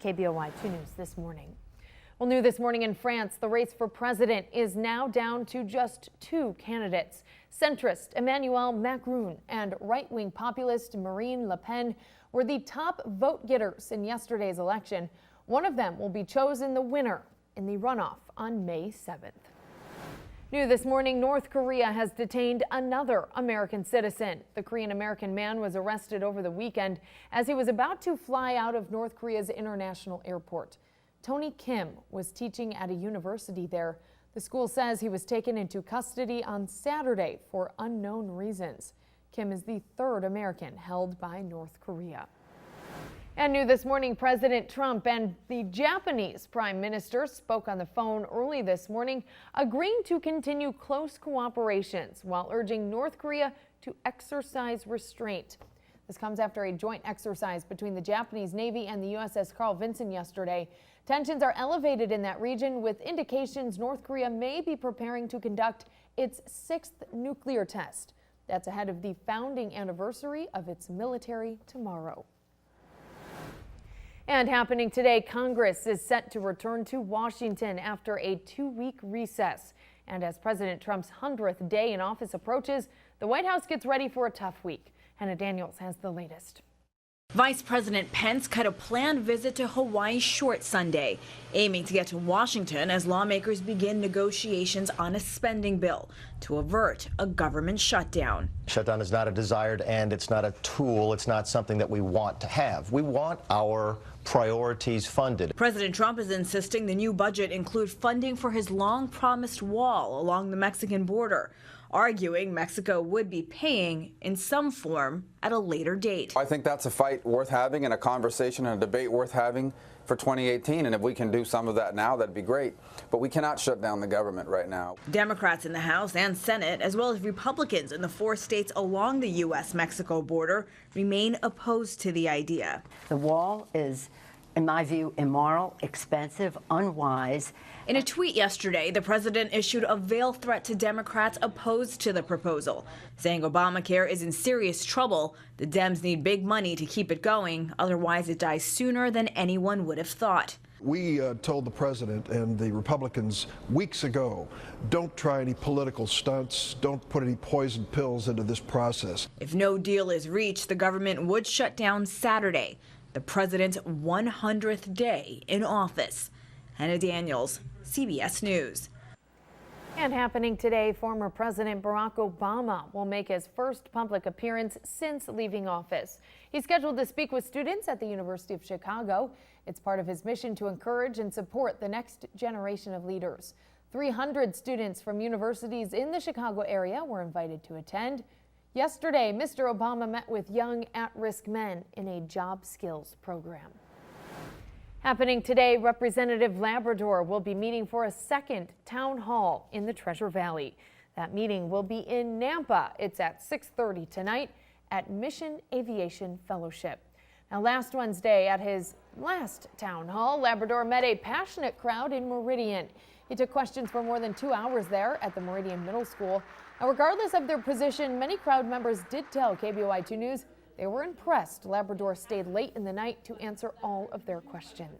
KBOI 2 News this morning. Well, new this morning in France, the race for president is now down to just two candidates. Centrist Emmanuel Macron and right-wing populist Marine Le Pen were the top vote getters in yesterday's election. One of them will be chosen the winner in the runoff on May 7th. New this morning, North Korea has detained another American citizen. The Korean-American man was arrested over the weekend as he was about to fly out of North Korea's international airport. Tony Kim was teaching at a university there. The school says he was taken into custody on Saturday for unknown reasons. Kim is the third American held by North Korea. And new this morning, President Trump and the Japanese Prime Minister spoke on the phone early this morning, agreeing to continue close cooperations while urging North Korea to exercise restraint. This comes after a joint exercise between the Japanese Navy and the USS Carl Vinson yesterday. Tensions are elevated in that region, with indications North Korea may be preparing to conduct its sixth nuclear test. That's ahead of the founding anniversary of its military tomorrow. And happening today, Congress is set to return to Washington after a two-week recess. And as President Trump's 100th day in office approaches, the White House gets ready for a tough week. Hannah Daniels has the latest. Vice President Pence cut a planned visit to Hawaii short Sunday, aiming to get to Washington as lawmakers begin negotiations on a spending bill to avert a government shutdown. Shutdown is not a desired end. It's not a tool. It's not something that we want to have. We want our priorities funded. President Trump is insisting the new budget include funding for his long-promised wall along the Mexican border, arguing Mexico would be paying in some form at a later date. I think that's a fight worth having and a conversation and a debate worth having for 2018, and if we can do some of that now, that'd be great. But we cannot shut down the government right now. Democrats in the House and Senate, as well as Republicans in the 4 states along the U.S.-Mexico border, remain opposed to the idea. The wall is, in my view, immoral, expensive, unwise. In a tweet yesterday, the president issued a veil threat to Democrats opposed to the proposal, saying Obamacare is in serious trouble. The Dems need big money to keep it going, otherwise it dies sooner than anyone would have thought. We told the president and the Republicans weeks ago, don't try any political stunts, don't put any poison pills into this process. If no deal is reached, the government would shut down Saturday, the president's 100th day in office. Hannah Daniels, CBS News. And happening today, former President Barack Obama will make his first public appearance since leaving office. He's scheduled to speak with students at the University of Chicago. It's part of his mission to encourage and support the next generation of leaders. 300 students from universities in the Chicago area were invited to attend. Yesterday, Mr. Obama met with young at-risk men in a job skills program. Happening today, Representative Labrador will be meeting for a second town hall in the Treasure Valley. That meeting will be in Nampa. It's at 6:30 tonight at Mission Aviation Fellowship. Now, last Wednesday at his last town hall, Labrador met a passionate crowd in Meridian. He took questions for more than 2 hours there at the Meridian Middle School. Now, regardless of their position, many crowd members did tell KBOI 2 News they were impressed Labrador stayed late in the night to answer all of their questions.